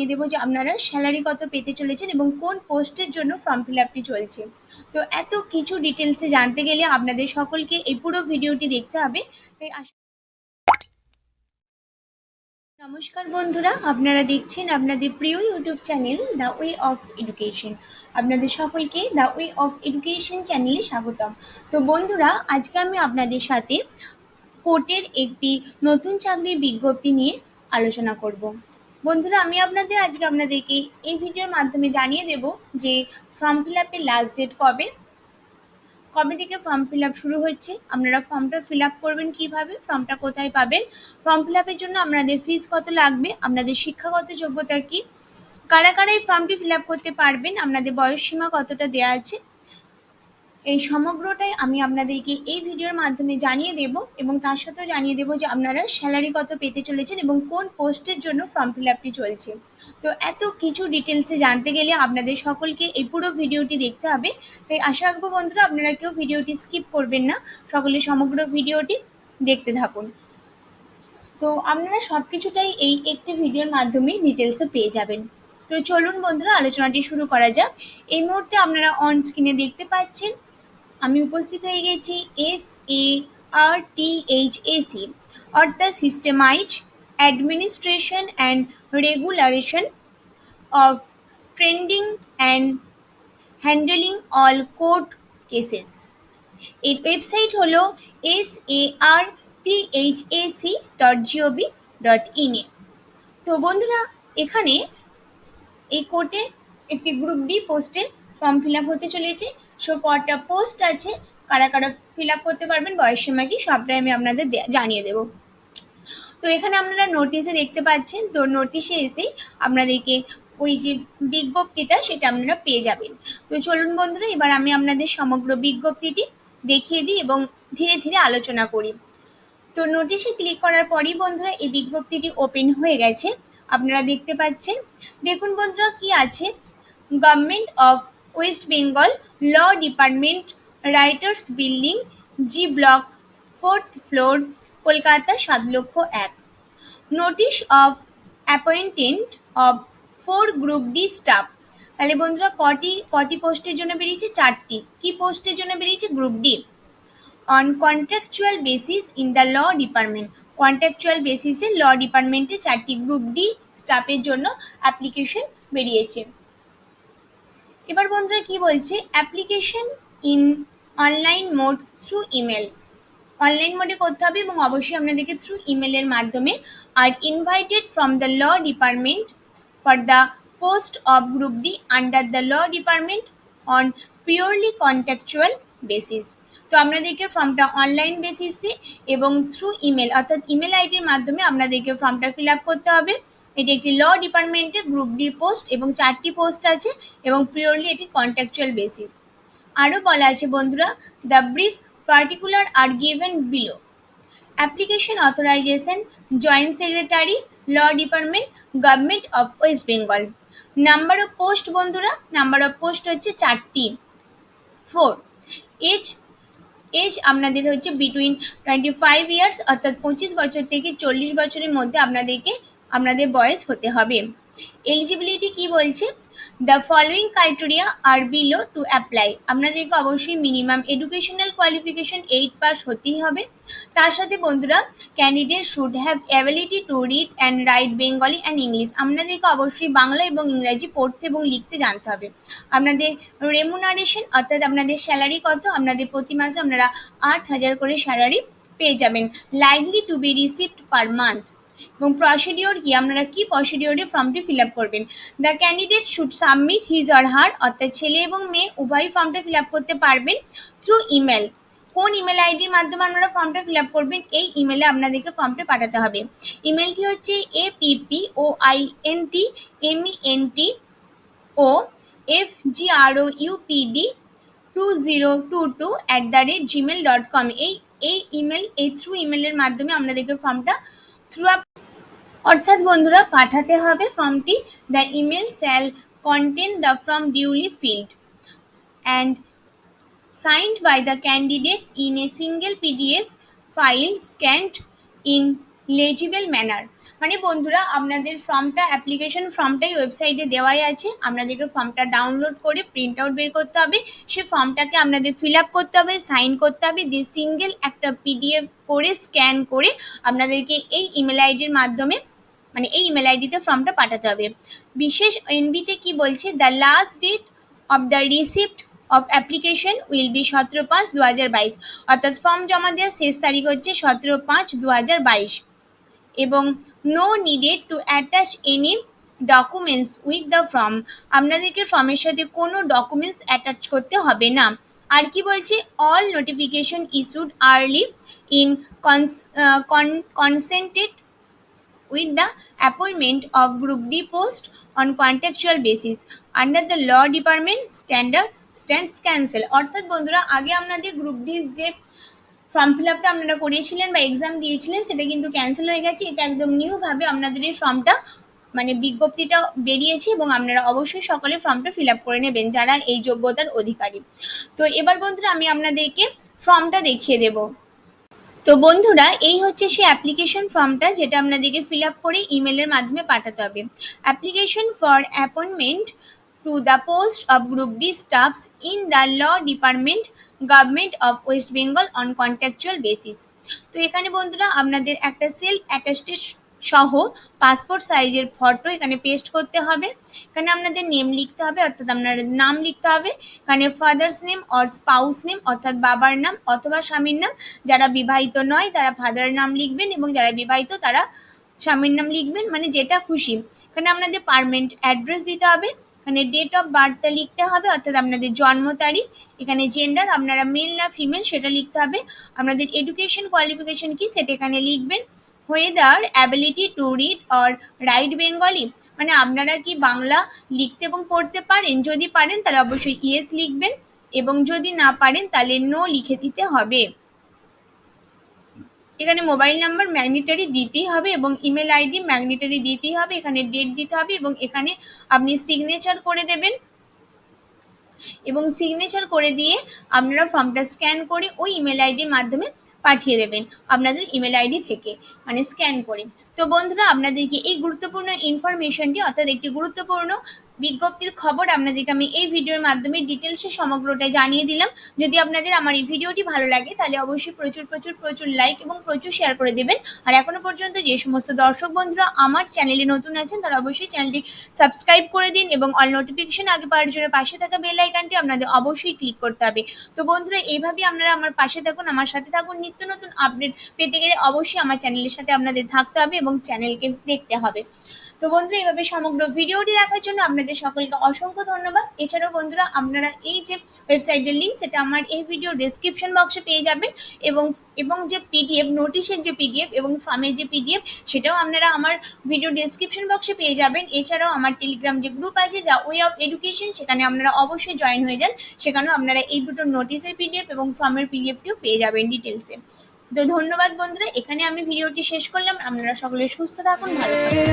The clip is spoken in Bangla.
জানিয়ে দেবো যে আপনারা স্যালারি কত পেতে চলেছেন এবং কোন পোস্টের জন্য ফর্ম ফিল আপটি চলছে। তো এত কিছু ডিটেলসে জানতে গেলে আপনাদের সকলকে এই পুরো ভিডিওটি দেখতে হবে। তাই নমস্কার বন্ধুরা, আপনারা দেখছেন আপনাদের প্রিয় YouTube channel the way of education. আপনাদের সকলকে দ্য ওয়ে অফ এডুকেশন চ্যানেলে স্বাগতম। তো বন্ধুরা, আজকে আমি আপনাদের সাথে কোর্টের একটি নতুন চাকরির বিজ্ঞপ্তি নিয়ে আলোচনা করব। বন্ধুরা, আমি আজকে আপনাদেরকে এই ভিডিওর মাধ্যমে জানিয়ে দেব যে ফর্ম ফিল আপের লাস্ট ডেট কবে থেকে ফর্ম ফিল আপ শুরু হচ্ছে, আপনারা ফর্মটা ফিল আপ করবেন কীভাবে, ফর্মটা কোথায় পাবেন, ফর্ম ফিল আপের জন্য আপনাদের ফিস কত লাগবে, আপনাদের শিক্ষাগত যোগ্যতা কী, কারা কারা এই ফর্মটি ফিল আপ করতে পারবেন, আপনাদের বয়স সীমা কতটা দেওয়া আছে, এই সমগ্রটাই আমি আপনাদেরকে এই ভিডিওর মাধ্যমে জানিয়ে দেব এবং তার সাথেও জানিয়ে দেব যে আপনারা স্যালারি কত পেতে চলেছেন এবং কোন পোস্টের জন্য ফর্ম ফিল আপটি চলছে। তো এত কিছু ডিটেলসে জানতে গেলে আপনাদের সকলকে এই পুরো ভিডিওটি দেখতে হবে। তাই আশা রাখবো বন্ধুরা, আপনারা কেউ ভিডিওটি স্কিপ করবেন না, সকলে সমগ্র ভিডিওটি দেখতে থাকুন। তো আপনারা সব কিছুটাই এই একটি ভিডিওর মাধ্যমে ডিটেলসে পেয়ে যাবেন। তো চলুন বন্ধুরা, আলোচনাটি শুরু করা যাক। এই মুহূর্তে আপনারা অন স্ক্রিনে দেখতে পাচ্ছেন আমি উপস্থিত হয়ে গেছি SARTHAC, অর্থাৎ systemise administration and regulation of trending and handling all court cases. এর ওয়েবসাইট হলো sarthac.gov.in। তো বন্ধুরা, এখানে এই কোর্টে একটি গ্রুপ ডি পোস্টের ফর্ম ফিল আপ হতে চলেছে। কটা পোস্ট আছে, কারা কারা ফিল আপ করতে পারবেন, বয়স সীমা কি, সবটাই আমি আপনাদের জানিয়ে দেবো। তো এখানে আপনারা নোটিশে দেখতে পাচ্ছেন, তো নোটিশে এসেই আপনাদেরকে ওই যে বিজ্ঞপ্তিটা সেটা আপনারা পেয়ে যাবেন। তো চলুন বন্ধুরা, এবার আমি আপনাদের সমগ্র বিজ্ঞপ্তিটি দেখিয়ে দিই এবং ধীরে ধীরে আলোচনা করি। তো নোটিশে ক্লিক করার পরই বন্ধুরা এই বিজ্ঞপ্তিটি ওপেন হয়ে গেছে, আপনারা দেখতে পাচ্ছেন। দেখুন বন্ধুরা কি আছে, government of West Bengal law department, writers building, G block, 4th floor, Kolkata 7,01,000। Notice of appointment of 4 group D staff. তাহলে বন্ধুরা কটি পোস্টের জন্য বেরিয়েছে? 4টি। কি পোস্টের জন্য বেরিয়েছে? Group D. On contractual basis in the law department, contractual বেসিসে ল ডিপার্টমেন্টে 4টি গ্রুপ ডি স্টাফের জন্য অ্যাপ্লিকেশন বেরিয়েছে। এবার বন্ধুরা কি বলছে, application in online mode through email, online মোডে করতে হবে এবং অবশ্যই আপনাদেরকে থ্রু ইমেলের মাধ্যমে। আর invited from the law department for the post of group D under the law department on purely contractual basis. তো আপনাদেরকে ফর্মটা অনলাইন বেসিসে এবং থ্রু ইমেল অর্থাৎ ইমেল আইডির মাধ্যমে আপনাদেরকে ফর্মটা ফিল আপ করতে হবে। এটি একটি ল ডিপার্টমেন্টে গ্রুপ ডি পোস্ট এবং 4টি পোস্ট আছে এবং পিওরলি এটি কন্ট্রাকচুয়াল বেসিস। আরও বলা আছে বন্ধুরা, the brief particular are given below. Application authorization, Joint Secretary, Law Department, Government of West Bengal. Number of post বন্ধুরা, নাম্বার অফ পোস্ট হচ্ছে 4টি। 4 এজ আপনাদের হচ্ছে বিটুইন 25 ইয়ার্স অর্থাৎ 25 বছর থেকে 40 বছরের মধ্যে আপনাদের বয়স হতে হবে। এলিজিবিলিটি কি বলছে, the following criteria are below to apply. আপনাদেরকে অবশ্যই মিনিমাম এডুকেশনাল কোয়ালিফিকেশন 8 পাস হতেই হবে। তার সাথে বন্ধুরা, candidate should have ability to read and right Bengali and English. আপনাদেরকে অবশ্যই বাংলা এবং ইংরাজি পড়তে এবং লিখতে জানতে হবে। আপনাদের রেমুনারেশন অর্থাৎ আপনাদের স্যালারি কত, আপনাদের প্রতি মাসে আপনারা 8,000 করে স্যালারি পেয়ে যাবেন, likely to be received per month. এবং প্রসিডিওর কি, আপনারা কি প্রসিডিওরে ফর্মটি ফিল আপ করবেন, the candidate should submit his or her, অর্থাৎ ছেলে এবং মেয়ে উভয়ই ফর্মটা ফিল আপ করতে পারবেন থ্রু ইমেল। কোন ইমেল আইডির মাধ্যমে আপনারা ফর্মটা ফিল আপ করবেন, এই ইমেলে আপনাদেরকে ফর্মটা পাঠাতে হবে। ইমেলটি হচ্ছে APPOINTMENT2022@gmail.com। এই থ্রু ইমেলের মাধ্যমে আপনাদেরকে ফর্মটা অর্থাৎ বন্ধুরা পাঠাতে হবে ফর্মটি। The email shall contain the form duly field and signed by the candidate in a single PDF file scanned in লেজিবল manner. মানে বন্ধুরা আপনাদের ফর্মটা, অ্যাপ্লিকেশন ফর্মটাই ওয়েবসাইটে দেওয়াই আছে, আপনাদেরকে ফর্মটা ডাউনলোড করে প্রিন্ট আউট বের করতে হবে, সে ফর্মটাকে আপনাদের ফিল আপ করতে হবে, সাইন করতে হবে, দিয়ে সিঙ্গেল একটা পিডিএফ করে স্ক্যান করে আপনাদেরকে এই ইমেল আইডির মাধ্যমে, মানে এই ইমেল আইডিতে ফর্মটা পাঠাতে হবে। বিশেষ এনবিতে কি বলছে, the last date of the receipt of application will be 17/5/2022, অর্থাৎ ফর্ম জমা দেওয়ার শেষ তারিখ হচ্ছে 17/5/2022। এবং no needed to attach any documents with the form, আপনাদেরকে ফর্মের সাথে কোনো ডকুমেন্টস অ্যাটাচ করতে হবে না। আর কি বলছে, all notification issued early in consented with the appointment of Group D post on contractual basis under the law department stands cancel। অর্থাৎ বন্ধুরা আগে আপনাদের গ্রুপ ডি যে ফর্ম ফিল আপটা আপনারা করিয়েছিলেন বা এক্সাম দিয়েছিলেন সেটা কিন্তু ক্যান্সেল হয়ে গেছে। এটা একদম নিউভাবে আপনাদের এই ফর্মটা, মানে বিজ্ঞপ্তিটা বেরিয়েছে এবং আপনারা অবশ্যই সকলে ফর্মটা ফিল আপ করে নেবেন যারা এই যোগ্যতার অধিকারী। তো এবার বন্ধুরা আমি আপনাদেরকে ফর্মটা দেখিয়ে দেবো। তো বন্ধুরা এই হচ্ছে সেই অ্যাপ্লিকেশন ফর্মটা যেটা আপনাদেরকে ফিল আপ করে ইমেলের মাধ্যমে পাঠাতে হবে। Application for appointment to the post of group D staffs in the law department government of West Bengal on contractual basis. তো এখানে বন্ধুরা আপনাদের একটা সেলফ অ্যাটাস্টেড সহ পাসপোর্ট সাইজের ফটো এখানে পেস্ট করতে হবে। এখানে আপনাদের নেম লিখতে হবে, অর্থাৎ আপনাদের নাম লিখতে হবে। এখানে father's name or spouse name, অর্থাৎ বাবার নাম অথবা স্বামীর নাম। যারা বিবাহিত নয় তারা ফাদারের নাম লিখবেন এবং যারা বিবাহিত তারা স্বামীর নাম লিখবেন, মানে যেটা খুশি। এখানে আপনাদের পার্মানেন্ট অ্যাড্রেস দিতে হবে। এখানে ডেট অফ বার্থটা লিখতে হবে, অর্থাৎ আপনাদের জন্ম তারিখ। এখানে জেন্ডার আপনারা মেল না ফিমেল সেটা লিখতে হবে। আপনাদের এডুকেশন কোয়ালিফিকেশন কি সেটা এখানে লিখবেন। whether ability to read or write Bengali, মানে আপনারা কি বাংলা লিখতে এবং পড়তে পারেন, যদি পারেন তাহলে অবশ্যই ইয়েস লিখবেন এবং যদি না পারেন তাহলে নো লিখে দিতে হবে। এখানে মোবাইল নাম্বার ম্যাগনেটারি দিতেই হবে এবং ইমেল আইডি ম্যাগনেটারি দিতেই হবে। এখানে ডেট দিতে হবে এবং এখানে আপনি সিগনেচার করে দেবেন এবং সিগনেচার করে দিয়ে আপনারা ফর্মটা স্ক্যান করে ওই ইমেল আইডির মাধ্যমে পাঠিয়ে দেবেন আপনাদের ইমেল আইডি থেকে, মানে স্ক্যান করে। তো বন্ধুরা আপনাদেরকে এই গুরুত্বপূর্ণ ইনফরমেশনটি, অর্থাৎ একটি গুরুত্বপূর্ণ বিজ্ঞপ্তির খবর আপনাদেরকে আমি এই ভিডিওর মাধ্যমে ডিটেলসে সমগ্রটা জানিয়ে দিলাম। যদি আপনাদের আমার এই ভিডিওটি ভালো লাগে তাহলে অবশ্যই প্রচুর প্রচুর প্রচুর লাইক এবং প্রচুর শেয়ার করে দেবেন। আর এখনো পর্যন্ত যে সমস্ত দর্শক বন্ধুরা আমার চ্যানেলে নতুন আছেন তারা অবশ্যই চ্যানেলটি সাবস্ক্রাইব করে দিন এবং অল নোটিফিকেশন আগে পাওয়ার জন্য পাশে থাকা বেল আইকনটি আপনাদের অবশ্যই ক্লিক করতে হবে। তো বন্ধুরা এইভাবেই আপনারা আমার পাশে থাকুন, আমার সাথে থাকুন। নিত্য নতুন আপডেট পেতে গেলে অবশ্যই আমার চ্যানেলের সাথে আপনাদের থাকতে হবে এবং চ্যানেলকে দেখতে হবে। তো বন্ধুরা এইভাবে সমগ্র ভিডিওটি দেখার জন্য আপনাদের সকলকে অসংখ্য ধন্যবাদ। এছাড়াও বন্ধুরা আপনারা এই যে ওয়েবসাইটের লিঙ্ক সেটা আমার এই ভিডিও ডেসক্রিপশন বক্সে পেয়ে যাবেন এবং যে পিডিএফ, নোটিশের যে পিডিএফ এবং ফর্মের যে পিডিএফ সেটাও আপনারা আমার ভিডিও ডেসক্রিপশন বক্সে পেয়ে যাবেন। এছাড়াও আমার টেলিগ্রাম যে গ্রুপ আছে যা ওয়ে অফ এডুকেশন, সেখানে আপনারা অবশ্যই জয়েন হয়ে যান। সেখানেও আপনারা এই দুটো নোটিশের পিডিএফ এবং ফর্মের পিডিএফটিও পেয়ে যাবেন ডিটেলসে। তো ধন্যবাদ বন্ধুরা, এখানে আমি ভিডিওটি শেষ করলাম। আপনারা সকলে সুস্থ থাকুন, ভালো থাকুন।